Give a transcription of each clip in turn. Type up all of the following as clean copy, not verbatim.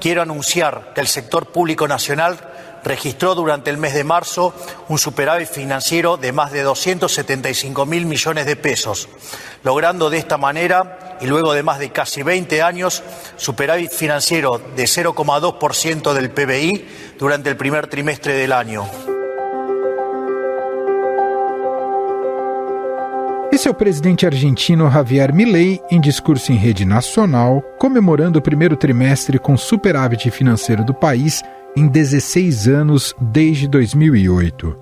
quiero anunciar que el sector público nacional registró durante el mes de marzo un superávit financiero de más de 275.000 millones de pesos, logrando de esta manera, y luego de más de casi 20 años, superávit financiero de 0,2% del PBI durante el primer trimestre del año. Esse é o presidente argentino Javier Milei em discurso em rede nacional, comemorando o primeiro trimestre com superávit financeiro do país em 16 anos desde 2008.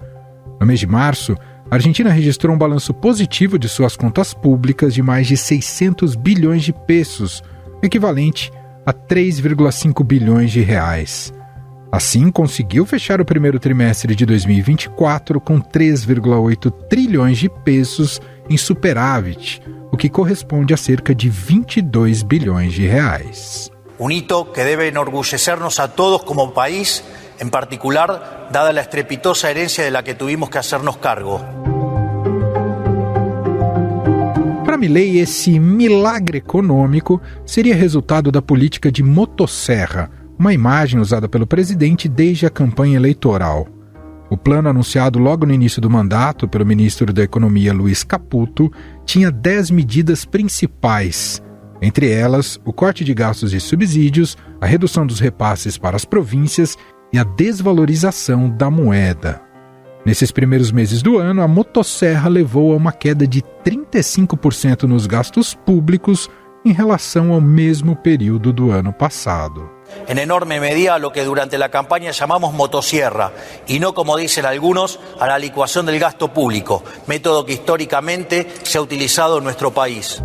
No mês de março, a Argentina registrou um balanço positivo de suas contas públicas de mais de 600 bilhões de pesos, equivalente a 3,5 bilhões de reais. Assim, conseguiu fechar o primeiro trimestre de 2024 com 3,8 trilhões de pesos em superávit, o que corresponde a cerca de 22 bilhões de reais. Un hito que debe enorgullecernos a todos como país, en particular, dada la estrepitosa herencia de la que tuvimos que hacernos cargo. Para Milei, esse milagre econômico seria resultado da política de motosserra, uma imagem usada pelo presidente desde a campanha eleitoral. O plano anunciado logo no início do mandato pelo ministro da Economia Luiz Caputo tinha 10 medidas principais. Entre elas, o corte de gastos e subsídios, a redução dos repasses para as províncias e a desvalorização da moeda. Nesses primeiros meses do ano, a motosserra levou a uma queda de 35% nos gastos públicos em relação ao mesmo período do ano passado. En enorme medida a lo que durante la campaña llamamos motosierra, y no, como dicen algunos, a la licuación del gasto público, método que históricamente se ha utilizado en nuestro país.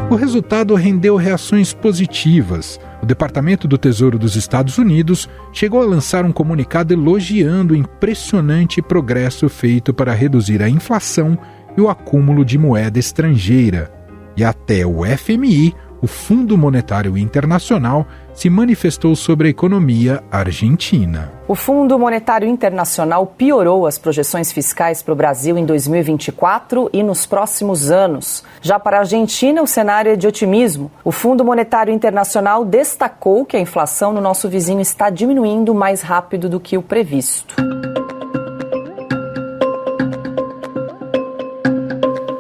O resultado rendeu reações positivas. O Departamento do Tesouro dos Estados Unidos chegou a lançar um comunicado elogiando o impressionante progresso feito para reduzir a inflação e o acúmulo de moeda estrangeira. E até o FMI, o Fundo Monetário Internacional, se manifestou sobre a economia argentina. O Fundo Monetário Internacional piorou as projeções fiscais para o Brasil em 2024 e nos próximos anos. Já para a Argentina, o cenário é de otimismo. O Fundo Monetário Internacional destacou que a inflação no nosso vizinho está diminuindo mais rápido do que o previsto.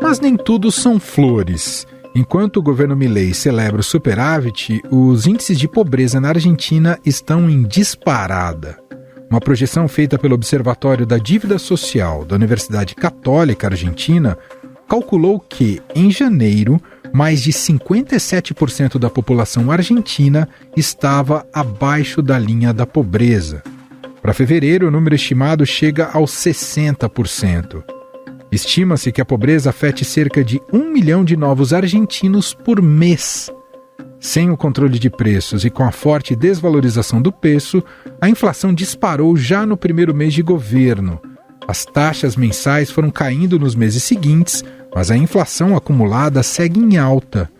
Mas nem tudo são flores. Enquanto o governo Milei celebra o superávit, os índices de pobreza na Argentina estão em disparada. Uma projeção feita pelo Observatório da Dívida Social da Universidade Católica Argentina calculou que, em janeiro, mais de 57% da população argentina estava abaixo da linha da pobreza. Para fevereiro, o número estimado chega aos 60%. Estima-se que a pobreza afete cerca de 1 milhão de novos argentinos por mês. Sem o controle de preços e com a forte desvalorização do peso, a inflação disparou já no primeiro mês de governo. As taxas mensais foram caindo nos meses seguintes, mas a inflação acumulada segue em alta.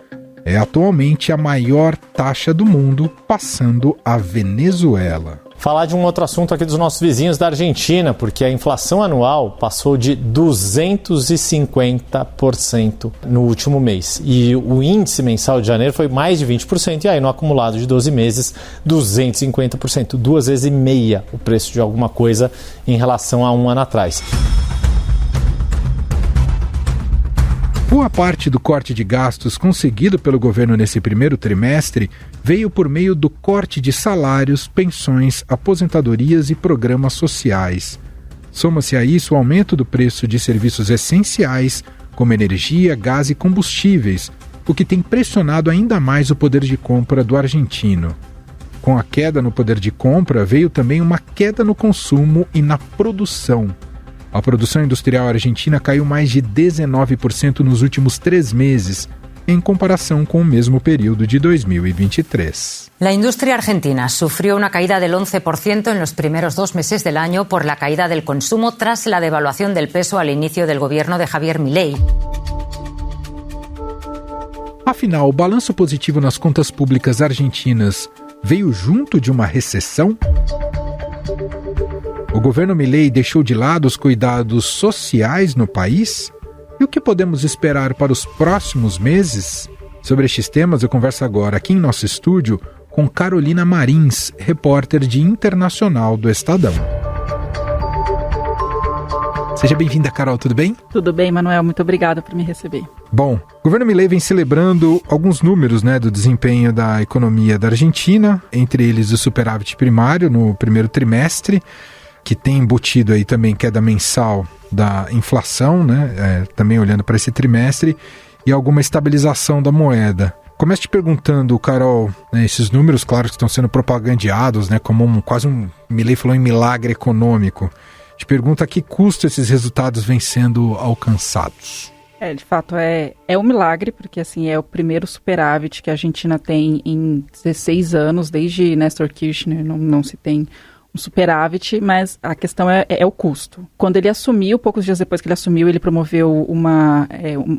É atualmente a maior taxa do mundo, passando a Venezuela. Falar de um outro assunto aqui dos nossos vizinhos da Argentina, porque a inflação anual passou de 250% no último mês. E o índice mensal de janeiro foi mais de 20%, e aí no acumulado de 12 meses, 250%, 2,5 vezes o preço de alguma coisa em relação a um ano atrás. Boa parte do corte de gastos conseguido pelo governo nesse primeiro trimestre veio por meio do corte de salários, pensões, aposentadorias e programas sociais. Soma-se a isso o aumento do preço de serviços essenciais, como energia, gás e combustíveis, o que tem pressionado ainda mais o poder de compra do argentino. Com a queda no poder de compra, veio também uma queda no consumo e na produção. A produção industrial argentina caiu mais de 19% nos últimos 3 meses, en comparación con el mismo periodo de 2023. La industria argentina sufrió una caída del 11% en los primeros 2 meses del año por la caída del consumo tras la devaluación del peso al inicio del gobierno de Javier Milei. Afinal, o balanço positivo nas contas públicas argentinas veio junto de uma recessão? O governo Milei deixou de lado os cuidados sociais no país? E o que podemos esperar para os próximos meses? Sobre estes temas, eu converso agora aqui em nosso estúdio com Carolina Marins, repórter de Internacional do Estadão. Seja bem-vinda, Carol, tudo bem? Tudo bem, Manuel, muito obrigada por me receber. Bom, o governo Milei vem celebrando alguns números, do desempenho da economia da Argentina, entre eles o superávit primário no primeiro trimestre, que tem embutido aí também queda mensal da inflação, também olhando para esse trimestre, e alguma estabilização da moeda. Começo te perguntando, Carol, esses números, claro, que estão sendo propagandeados, como quase Milei falou em milagre econômico. Te pergunto a que custo esses resultados vêm sendo alcançados? De fato, é um milagre, porque assim, é o primeiro superávit que a Argentina tem em 16 anos, desde Néstor Kirchner não se tem um superávit, mas a questão é o custo. Quando ele assumiu, poucos dias depois que ele assumiu, ele promoveu um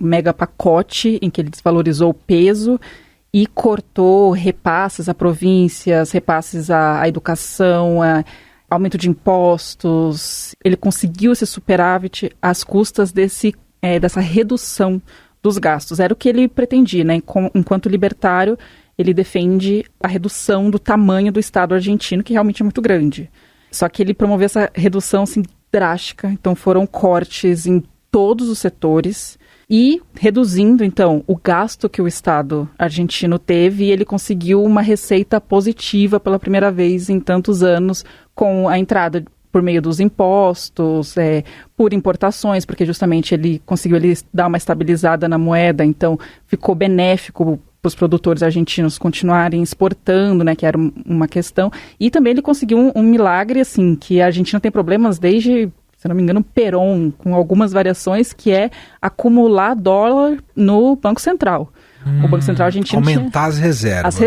mega pacote em que ele desvalorizou o peso e cortou repasses a províncias, repasses à educação, aumento de impostos. Ele conseguiu esse superávit às custas dessa redução dos gastos. Era o que ele pretendia, enquanto libertário, ele defende a redução do tamanho do Estado argentino, que realmente é muito grande. Só que ele promoveu essa redução assim, drástica, então foram cortes em todos os setores e reduzindo, então, o gasto que o Estado argentino teve, e ele conseguiu uma receita positiva pela primeira vez em tantos anos, com a entrada por meio dos impostos, por importações, porque justamente ele conseguiu dar uma estabilizada na moeda, então ficou benéfico para os produtores argentinos continuarem exportando, que era uma questão. E também ele conseguiu um milagre, assim, que a Argentina tem problemas desde, se não me engano, Perón, com algumas variações, que é acumular dólar no Banco Central. O Banco Central argentino aumentar as reservas.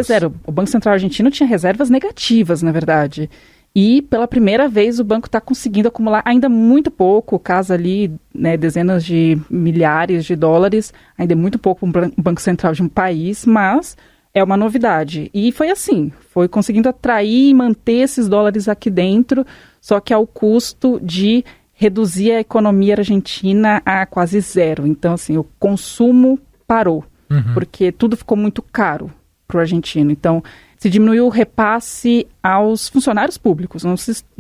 O Banco Central argentino tinha reservas negativas, na verdade. E, pela primeira vez, o banco está conseguindo acumular ainda muito pouco, caso ali, dezenas de milhares de dólares, ainda é muito pouco um Banco Central de um país, mas é uma novidade. E foi assim, foi conseguindo atrair e manter esses dólares aqui dentro, só que ao custo de reduzir a economia argentina a quase zero. Então, assim, o consumo parou, porque tudo ficou muito caro para o argentino. Então, se diminuiu o repasse aos funcionários públicos, não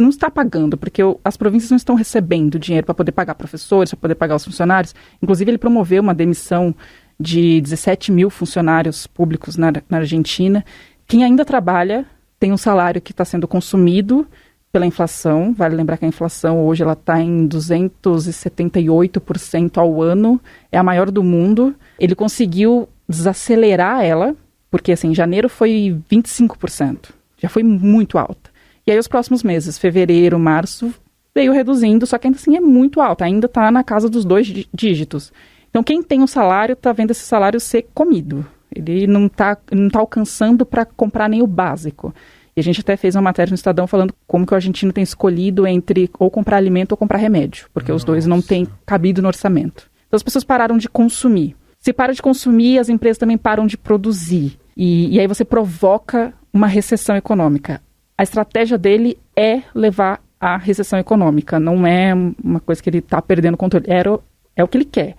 está pagando, porque as províncias não estão recebendo dinheiro para poder pagar professores, para poder pagar os funcionários. Inclusive, ele promoveu uma demissão de 17 mil funcionários públicos na Argentina. Quem ainda trabalha tem um salário que está sendo consumido pela inflação. Vale lembrar que a inflação hoje está em 278% ao ano, é a maior do mundo. Ele conseguiu desacelerar ela, porque, assim, em janeiro foi 25%, já foi muito alta. E aí, os próximos meses, fevereiro, março, veio reduzindo, só que ainda assim é muito alta, ainda está na casa dos 2 dígitos. Então, quem tem um salário está vendo esse salário ser comido. Ele não tá alcançando para comprar nem o básico. E a gente até fez uma matéria no Estadão falando como que o argentino tem escolhido entre ou comprar alimento ou comprar remédio, porque os dois não têm cabido no orçamento. Então, as pessoas pararam de consumir. Se para de consumir, as empresas também param de produzir. E aí você provoca uma recessão econômica. A estratégia dele é levar à recessão econômica. Não é uma coisa que ele está perdendo controle. É o que ele quer.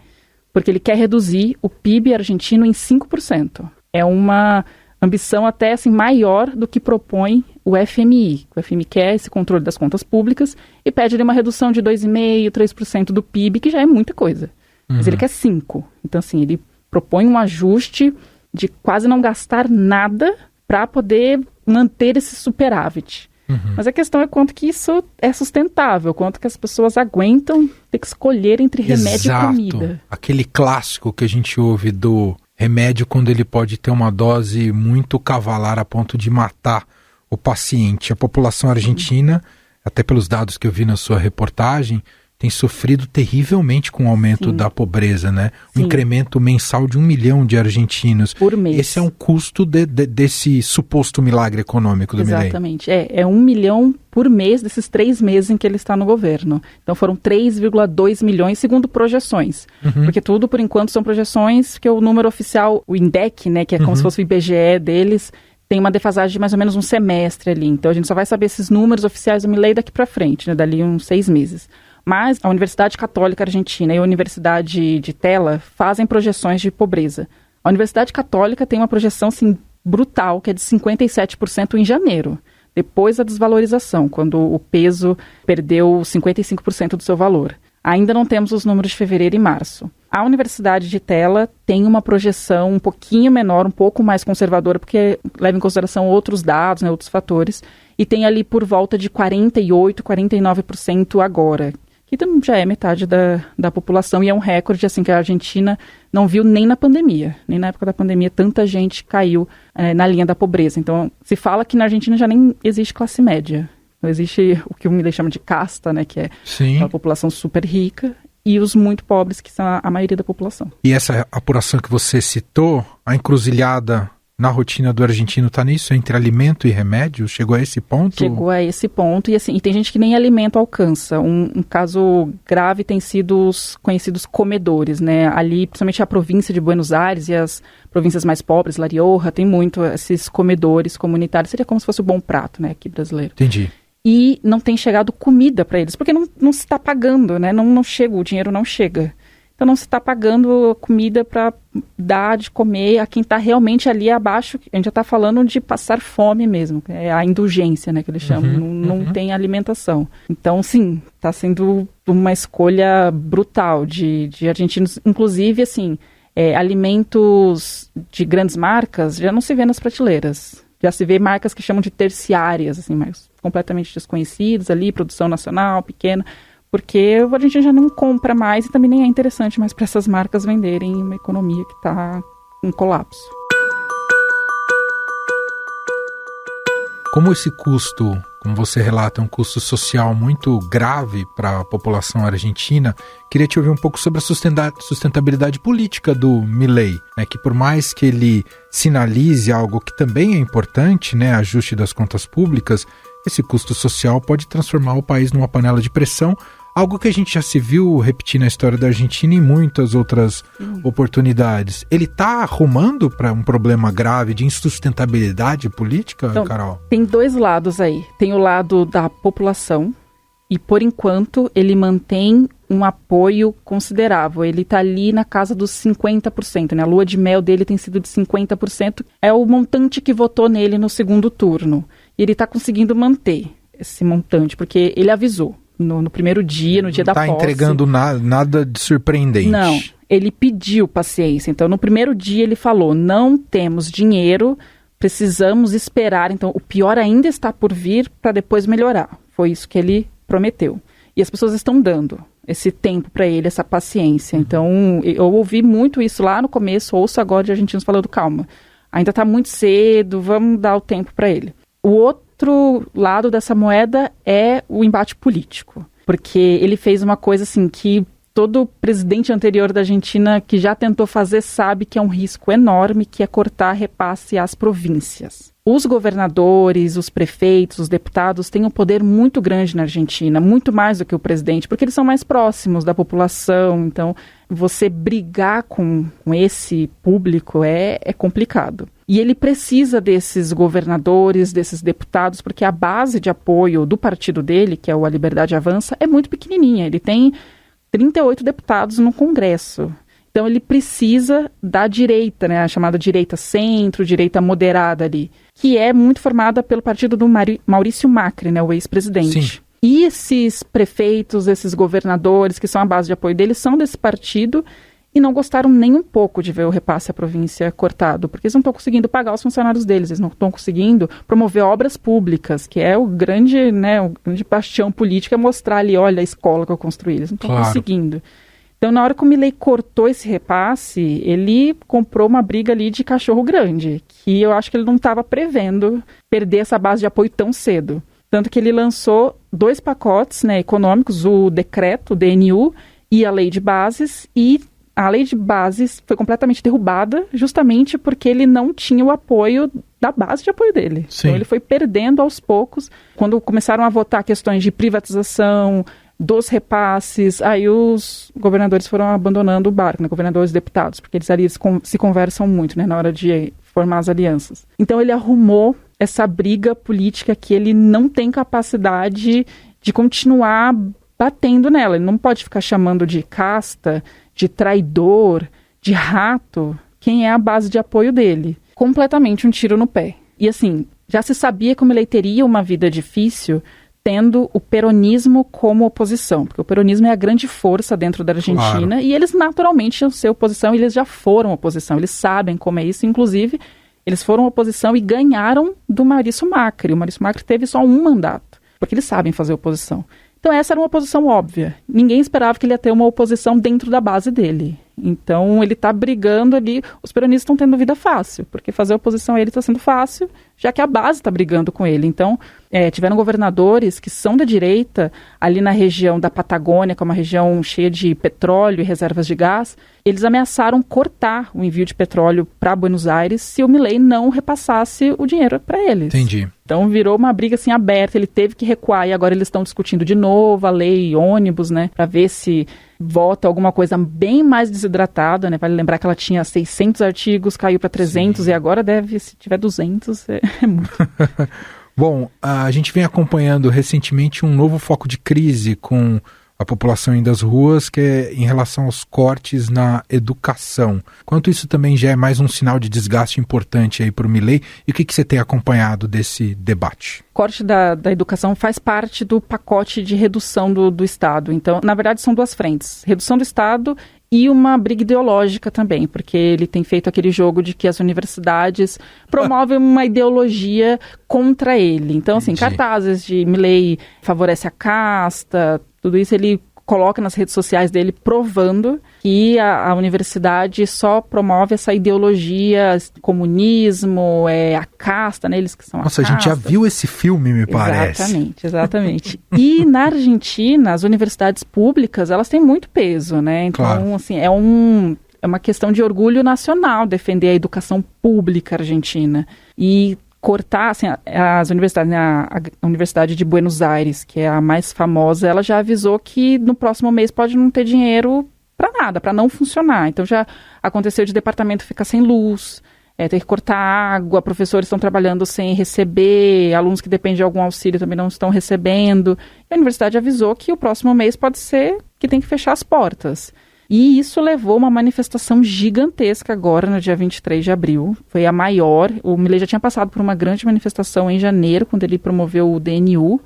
Porque ele quer reduzir o PIB argentino em 5%. É uma ambição até assim, maior do que propõe o FMI. O FMI quer esse controle das contas públicas e pede uma redução de 2,5%, 3% do PIB, que já é muita coisa. Mas ele quer 5%. Então, assim, ele propõe um ajuste de quase não gastar nada para poder manter esse superávit. Mas a questão é quanto que isso é sustentável, quanto que as pessoas aguentam ter que escolher entre remédio e comida. Aquele clássico que a gente ouve do remédio quando ele pode ter uma dose muito cavalar a ponto de matar o paciente. A população argentina, até pelos dados que eu vi na sua reportagem, tem sofrido terrivelmente com o aumento da pobreza, né? Um incremento mensal de 1 milhão de argentinos. Por mês. Esse é um custo desse suposto milagre econômico do Milei. Exatamente. É 1 milhão por mês desses 3 meses em que ele está no governo. Então foram 3,2 milhões, segundo projeções. Porque tudo, por enquanto, são projeções, que o número oficial, o INDEC, né, que é como se fosse o IBGE deles, tem uma defasagem de mais ou menos um semestre ali. Então a gente só vai saber esses números oficiais do Milei daqui para frente, né, dali uns 6 meses. Mas a Universidade Católica Argentina e a Universidade de Tela fazem projeções de pobreza. A Universidade Católica tem uma projeção assim, brutal, que é de 57% em janeiro, depois da desvalorização, quando o peso perdeu 55% do seu valor. Ainda não temos os números de fevereiro e março. A Universidade de Tela tem uma projeção um pouquinho menor, um pouco mais conservadora, porque leva em consideração outros dados, né, outros fatores, e tem ali por volta de 48%, 49% agora, que já é metade da população, e é um recorde assim, que a Argentina não viu nem na pandemia. Nem na época da pandemia tanta gente caiu na linha da pobreza. Então, se fala que na Argentina já nem existe classe média. Não existe o que o Milei chama de casta, né, que é a população super rica, e os muito pobres, que são a maioria da população. E essa apuração que você citou, a encruzilhada na rotina do argentino está nisso, entre alimento e remédio? Chegou a esse ponto? Chegou a esse ponto, e assim, e tem gente que nem alimento alcança. Um caso grave tem sido os conhecidos comedores, né? Ali, principalmente a província de Buenos Aires e as províncias mais pobres, La Rioja, tem muito esses comedores comunitários. Seria como se fosse o Bom Prato, né, aqui brasileiro. Entendi. E não tem chegado comida para eles, porque não se está pagando, né? Não chega, o dinheiro não chega. Então não se está pagando comida para dar de comer a quem está realmente ali abaixo. A gente já está falando de passar fome mesmo, é a indulgência, né, que eles chamam. Não tem alimentação. Então, sim, está sendo uma escolha brutal de argentinos. Inclusive, assim, alimentos de grandes marcas já não se vê nas prateleiras. Já se vê marcas que chamam de terciárias, assim, mas completamente desconhecidas ali, produção nacional, pequena, porque a gente já não compra mais e também nem é interessante mais para essas marcas venderem uma economia que está em colapso. Como esse custo, como você relata, é um custo social muito grave para a população argentina, queria te ouvir um pouco sobre a sustentabilidade política do Milei, né, que por mais que ele sinalize algo que também é importante, né, ajuste das contas públicas, esse custo social pode transformar o país numa panela de pressão, algo que a gente já se viu repetir na história da Argentina em muitas outras oportunidades. Ele está arrumando para um problema grave de insustentabilidade política, então, Carol? Tem dois lados aí. Tem o lado da população e, por enquanto, ele mantém um apoio considerável. Ele está ali na casa dos 50%. Né? A lua de mel dele tem sido de 50%. É o montante que votou nele no segundo turno. E ele está conseguindo manter esse montante, porque ele avisou. No primeiro dia, no dia da posse. Não está entregando nada de surpreendente. Não, ele pediu paciência. Então, no primeiro dia ele falou, não temos dinheiro, precisamos esperar. Então, o pior ainda está por vir para depois melhorar. Foi isso que ele prometeu. E as pessoas estão dando esse tempo para ele, essa paciência. Então, eu ouvi muito isso lá no começo, ouço agora de argentinos falando, calma, ainda está muito cedo, vamos dar o tempo para ele. O outro lado dessa moeda é o embate político, porque ele fez uma coisa assim que todo presidente anterior da Argentina que já tentou fazer sabe que é um risco enorme, que é cortar repasse às províncias. Os governadores, os prefeitos, os deputados têm um poder muito grande na Argentina, muito mais do que o presidente, porque eles são mais próximos da população. Então, você brigar com esse público é complicado. E ele precisa desses governadores, desses deputados, porque a base de apoio do partido dele, que é o A Liberdade Avança, é muito pequenininha. Ele tem 38 deputados no Congresso. Então, ele precisa da direita, né, a chamada direita centro, direita moderada ali, que é muito formada pelo partido do Maurício Macri, né, o ex-presidente. Sim. E esses prefeitos, esses governadores, que são a base de apoio dele, são desse partido e não gostaram nem um pouco de ver o repasse à província cortado, porque eles não estão conseguindo pagar os funcionários deles, eles não estão conseguindo promover obras públicas, que é o grande bastião político, é mostrar ali, olha a escola que eu construí, eles não estão conseguindo. Então, na hora que o Milei cortou esse repasse, ele comprou uma briga ali de cachorro grande, que eu acho que ele não estava prevendo perder essa base de apoio tão cedo. Tanto que ele lançou 2 pacotes, né, econômicos, o decreto, o DNU, e a lei de bases, e a lei de bases foi completamente derrubada justamente porque ele não tinha o apoio da base de apoio dele. Sim. Então, ele foi perdendo aos poucos. Quando começaram a votar questões de privatização, dos repasses, aí os governadores foram abandonando o barco, né? Governadores e deputados, porque eles ali se conversam muito, né? Na hora de formar as alianças. Então ele arrumou essa briga política que ele não tem capacidade de continuar batendo nela. Ele não pode ficar chamando de casta, de traidor, de rato quem é a base de apoio dele. Completamente um tiro no pé. E assim, já se sabia que o Milei teria uma vida difícil tendo o peronismo como oposição, porque o peronismo é a grande força dentro da Argentina, claro. E eles naturalmente iam ser oposição, eles já foram oposição, eles sabem como é isso, inclusive eles foram oposição e ganharam do Maurício Macri. O Maurício Macri teve só um mandato, porque eles sabem fazer oposição. Então essa era uma oposição óbvia. Ninguém esperava que ele ia ter uma oposição dentro da base dele. Então ele está brigando ali, os peronistas estão tendo vida fácil, porque fazer oposição a ele está sendo fácil, já que a base está brigando com ele. Então tiveram governadores que são da direita, ali na região da Patagônia, que é uma região cheia de petróleo e reservas de gás, eles ameaçaram cortar o envio de petróleo para Buenos Aires se o Milei não repassasse o dinheiro para eles. Entendi. Então virou uma briga assim aberta, ele teve que recuar e agora eles estão discutindo de novo a lei ônibus, né, para ver se volta alguma coisa bem mais desidratada, né? Vale lembrar que ela tinha 600 artigos, caiu para 300 Sim. E agora deve, se tiver 200, é muito. Bom, a gente vem acompanhando recentemente um novo foco de crise com a população indo às ruas, que é em relação aos cortes na educação. Quanto isso também já é mais um sinal de desgaste importante aí para o Milei, e o que você tem acompanhado desse debate? O corte da educação faz parte do pacote de redução do Estado. Então, na verdade, são duas frentes. Redução do Estado e uma briga ideológica também, porque ele tem feito aquele jogo de que as universidades promovem uma ideologia contra ele. Então, assim, cartazes de Milei favorece a casta, tudo isso ele coloca nas redes sociais dele provando que a universidade só promove essa ideologia, comunismo, a casta, né? Eles que são Nossa, a gente já viu esse filme, me parece. Exatamente. E na Argentina, as universidades públicas, elas têm muito peso, né? Então, claro. Assim, é uma questão de orgulho nacional defender a educação pública argentina. E cortar, assim, as universidades, né, a Universidade de Buenos Aires, que é a mais famosa, ela já avisou que no próximo mês pode não ter dinheiro para nada, para não funcionar. Então já aconteceu de departamento ficar sem luz, ter que cortar água, professores estão trabalhando sem receber, alunos que dependem de algum auxílio também não estão recebendo. E a universidade avisou que o próximo mês pode ser que tem que fechar as portas. E isso levou a uma manifestação gigantesca agora, no dia 23 de abril. Foi a maior. O Milei já tinha passado por uma grande manifestação em janeiro, quando ele promoveu o DNU.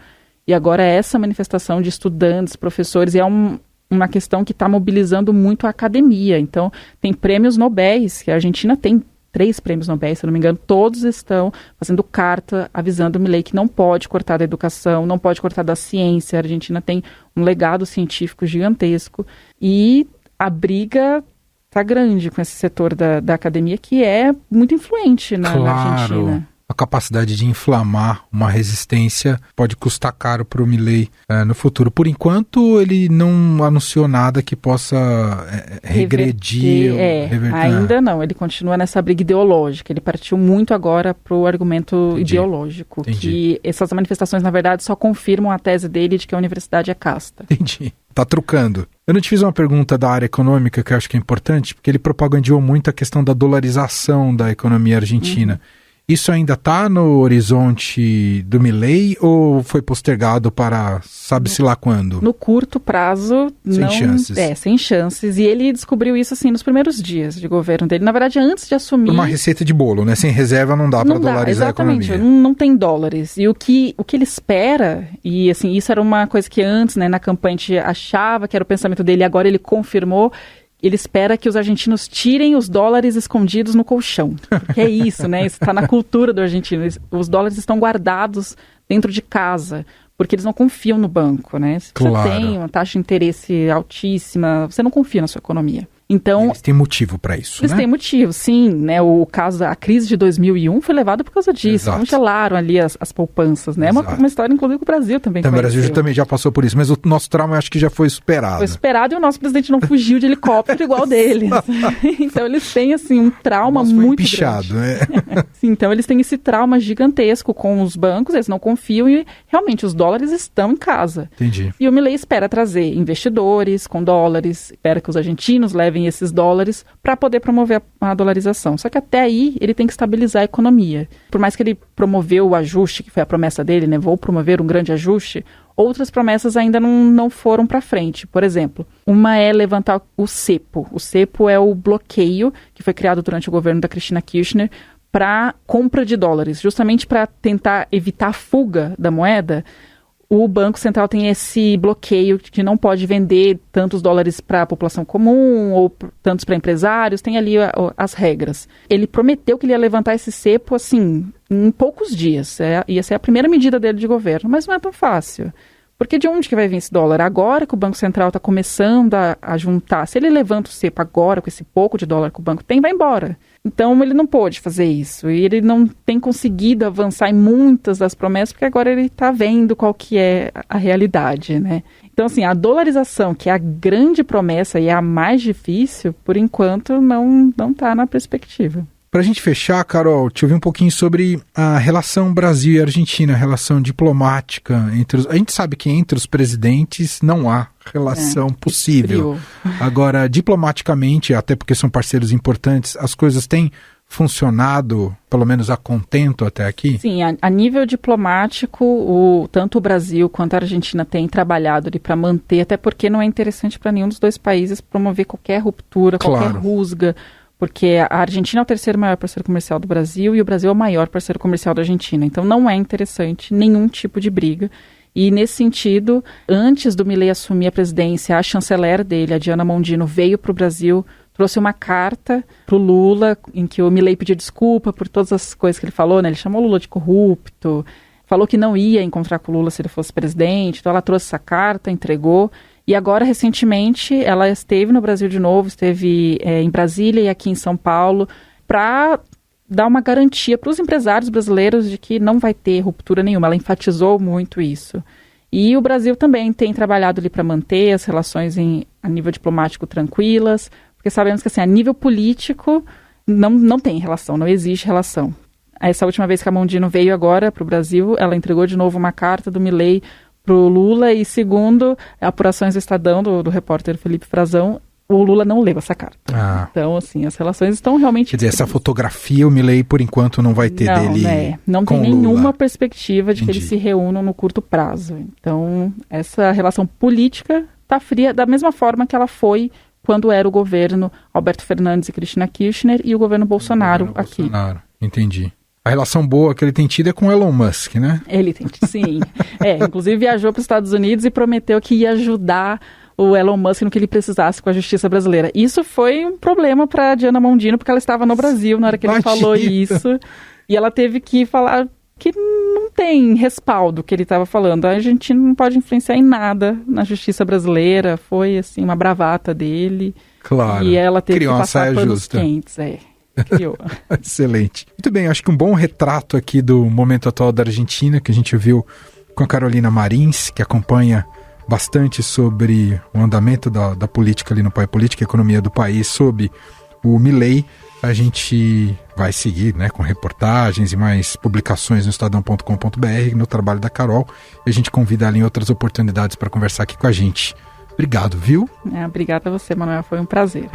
E agora essa manifestação de estudantes, professores, é uma questão que está mobilizando muito a academia. Então, tem prêmios Nobéis, que a Argentina tem 3 prêmios Nobéis, se eu não me engano. Todos estão fazendo carta avisando o Milei que não pode cortar da educação, não pode cortar da ciência. A Argentina tem um legado científico gigantesco. E a briga está grande com esse setor da academia, que é muito influente na Argentina. A capacidade de inflamar uma resistência pode custar caro para o Milei no futuro. Por enquanto, ele não anunciou nada que possa regredir. Reverter. Ainda não. Ele continua nessa briga ideológica. Ele partiu muito agora para o argumento ideológico. Entendi. Que essas manifestações, na verdade, só confirmam a tese dele de que a universidade é casta. Entendi. Tá trucando. Eu não te fiz uma pergunta da área econômica, que eu acho que é importante, porque ele propagandeou muito a questão da dolarização da economia argentina. Isso ainda está no horizonte do Milei ou foi postergado para sabe-se lá quando? No curto prazo, sem chances. Sem chances. E ele descobriu isso assim nos primeiros dias de governo dele. Na verdade, antes de assumir... Uma receita de bolo, né? Sem reserva não dá para dolarizar a economia. Exatamente, não tem dólares. E o que ele espera, e assim, isso era uma coisa que antes, né, na campanha a gente achava que era o pensamento dele, agora ele confirmou. Ele espera que os argentinos tirem os dólares escondidos no colchão. Porque é isso, né? Isso está na cultura do argentino. Os dólares estão guardados dentro de casa, porque eles não confiam no banco, né? Se você tem uma taxa de interesse altíssima, você não confia na sua economia. Então, eles têm motivo para isso, Eles têm motivo, sim, né? O caso, a crise de 2001 foi levada por causa disso. Congelaram ali as poupanças, né? É uma história, inclusive, que o Brasil também conheceu. O Brasil também já passou por isso, mas o nosso trauma eu acho que já foi superado. Foi superado e o nosso presidente não fugiu de helicóptero igual deles. Então, eles têm, assim, um trauma muito empichado, grande. Né? Sim, então, eles têm esse trauma gigantesco com os bancos, eles não confiam e, realmente, os dólares estão em casa. Entendi. E o Milei espera trazer investidores com dólares, espera que os argentinos levem vir esses dólares para poder promover a dolarização. Só que até aí ele tem que estabilizar a economia. Por mais que ele promoveu o ajuste, que foi a promessa dele, né? Vou promover um grande ajuste, outras promessas ainda não foram para frente. Por exemplo, uma é levantar o cepo. O cepo é o bloqueio que foi criado durante o governo da Cristina Kirchner para compra de dólares, justamente para tentar evitar a fuga da moeda. O Banco Central tem esse bloqueio que não pode vender tantos dólares para a população comum ou tantos para empresários, tem ali as regras. Ele prometeu que ele ia levantar esse cepo, assim, em poucos dias. Ia ser a primeira medida dele de governo, mas não é tão fácil. Porque de onde que vai vir esse dólar? Agora que o Banco Central está começando a juntar, se ele levanta o cepo agora, com esse pouco de dólar que o banco tem, vai embora. Então ele não pôde fazer isso e ele não tem conseguido avançar em muitas das promessas porque agora ele está vendo qual que é a realidade, né? Então assim, a dolarização, que é a grande promessa e é a mais difícil, por enquanto não está na perspectiva. Para a gente fechar, Carol, te ouvir um pouquinho sobre a relação Brasil e Argentina, a relação diplomática. A gente sabe que entre os presidentes não há relação possível. Agora, diplomaticamente, até porque são parceiros importantes, as coisas têm funcionado, pelo menos a contento até aqui? Sim, a nível diplomático, tanto o Brasil quanto a Argentina têm trabalhado ali para manter, até porque não é interessante para nenhum dos dois países promover qualquer ruptura, qualquer rusga, porque a Argentina é o terceiro maior parceiro comercial do Brasil e o Brasil é o maior parceiro comercial da Argentina. Então não é interessante nenhum tipo de briga. E nesse sentido, antes do Milei assumir a presidência, a chanceler dele, a Diana Mondino, veio para o Brasil, trouxe uma carta para o Lula, em que o Milei pediu desculpa por todas as coisas que ele falou, né? Ele chamou o Lula de corrupto, falou que não ia encontrar com o Lula se ele fosse presidente. Então ela trouxe essa carta, entregou. E agora, recentemente, ela esteve no Brasil de novo, esteve em Brasília e aqui em São Paulo, para dar uma garantia para os empresários brasileiros de que não vai ter ruptura nenhuma. Ela enfatizou muito isso. E o Brasil também tem trabalhado ali para manter as relações a nível diplomático tranquilas, porque sabemos que assim, a nível político não tem relação, não existe relação. Essa última vez que a Mondino veio agora para o Brasil, ela entregou de novo uma carta do Milei para o Lula e, segundo apurações do Estadão, do repórter Felipe Frazão, o Lula não leu essa carta. Então, assim, as relações estão realmente... Quer dizer, essa fotografia o Milei, por enquanto, não vai ter dele não tem nenhuma Lula. Perspectiva de que eles se reúnam no curto prazo. Então, essa relação política está fria da mesma forma que ela foi quando era o governo Alberto Fernandes e Cristina Kirchner e o governo Bolsonaro aqui. Bolsonaro, entendi. A relação boa que ele tem tido é com Elon Musk, né? Ele tem tido, sim. Inclusive viajou para os Estados Unidos e prometeu que ia ajudar o Elon Musk no que ele precisasse com a justiça brasileira. Isso foi um problema para a Diana Mondino, porque ela estava no Brasil na hora que ele falou isso. E ela teve que falar que não tem respaldo que ele estava falando. A gente não pode influenciar em nada na justiça brasileira. Foi, assim, uma bravata dele. Claro. E ela teve Criou que passar panos quentes, Excelente. Muito bem, acho que um bom retrato aqui do momento atual da Argentina, que a gente viu com a Carolina Marins, que acompanha bastante sobre o andamento da política ali no país, política e economia do país, sob o Milei. A gente vai seguir, né, com reportagens e mais publicações no estadão.com.br, no trabalho da Carol, e a gente convida ela em outras oportunidades para conversar aqui com a gente. Obrigado, viu? Obrigada a você, Manuel, foi um prazer.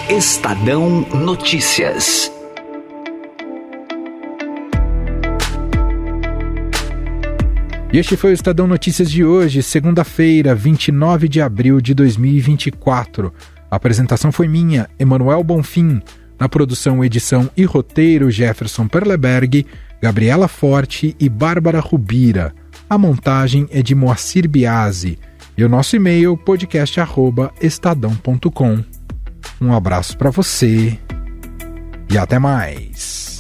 Estadão Notícias. E este foi o Estadão Notícias de hoje, segunda-feira, 29 de abril de 2024. A apresentação foi minha, Emanuel Bonfim. Na produção, edição e roteiro, Jefferson Perleberg, Gabriela Forte e Bárbara Rubira. A montagem é de Moacir Biasi. E o nosso e-mail, podcast@estadão.com. Um abraço para você e até mais.